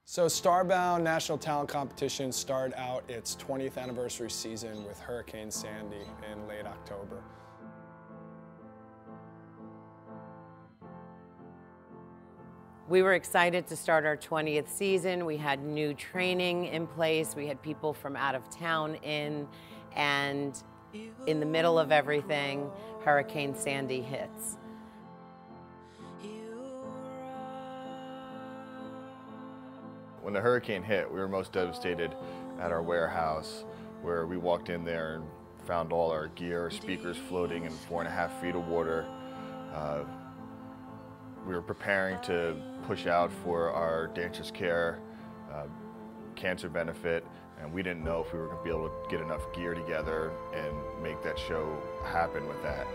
So Starbound National Talent Competition started out its 20th anniversary season with Hurricane Sandy in late October. We were excited to start our 20th season. We had new training in place. We had people from out of town in, and in the middle of everything, Hurricane Sandy hits. When the hurricane hit, we were most devastated at our warehouse, where we walked in there and found all our gear, speakers floating in 4.5 feet of water. We were preparing to push out for our Dancers Care cancer benefit, and we didn't know if we were going to be able to get enough gear together and make that show happen with that.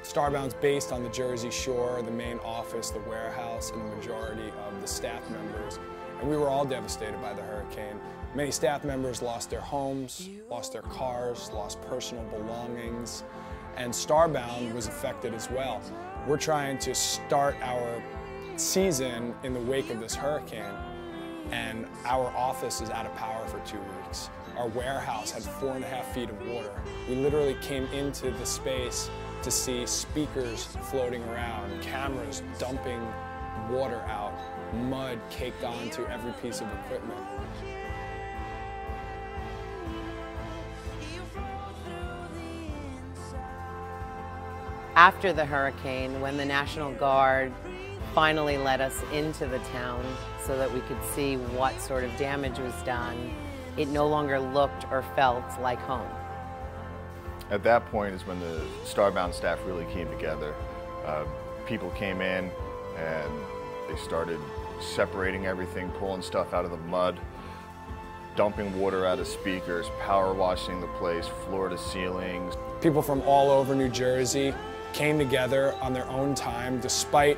Starbound's based on the Jersey Shore, the main office, the warehouse, and the majority of the staff members. And we were all devastated by the hurricane. Many staff members lost their homes, lost their cars, lost personal belongings, and Starbound was affected as well. We're trying to start our season in the wake of this hurricane, and our office is out of power for 2 weeks. Our warehouse had 4.5 feet of water. We literally came into the space to see speakers floating around, cameras dumping water out, mud caked onto every piece of equipment. After the hurricane, when the National Guard finally let us into the town so that we could see what sort of damage was done, it no longer looked or felt like home. At that point is when the Starbound staff really came together. People came in and they started separating everything, pulling stuff out of the mud, dumping water out of speakers, power washing the place, floor to ceilings. People from all over New Jersey came together on their own time despite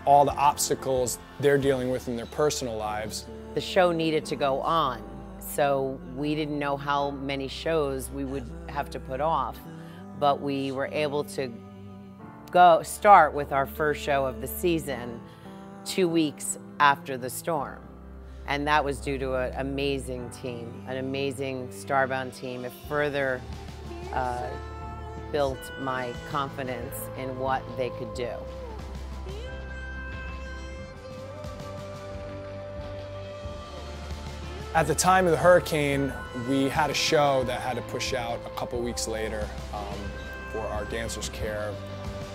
all the obstacles they're dealing with in their personal lives. The show needed to go on, so we didn't know how many shows we would have to put off, but we were able to start with our first show of the season 2 weeks after the storm. And that was due to an amazing team, an amazing Starbound team. It further built my confidence in what they could do. At the time of the hurricane, we had a show that had to push out a couple weeks later for our Dancers Care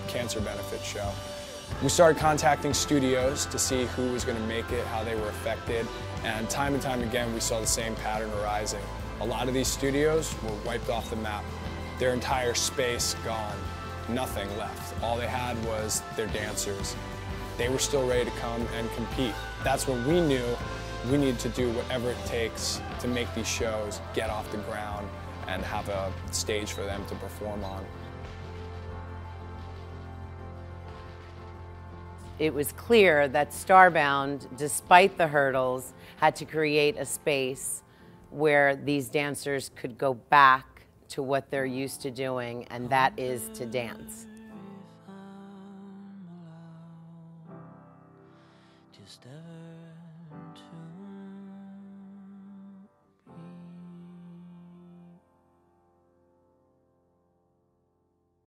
cancer benefit show. We started contacting studios to see who was going to make it, how they were affected, and time again we saw the same pattern arising. A lot of these studios were wiped off the map. Their entire space gone, nothing left. All they had was their dancers. They were still ready to come and compete. That's when we knew we needed to do whatever it takes to make these shows get off the ground and have a stage for them to perform on. It was clear that Starbound, despite the hurdles, had to create a space where these dancers could go back to what they're used to doing, and that is to dance.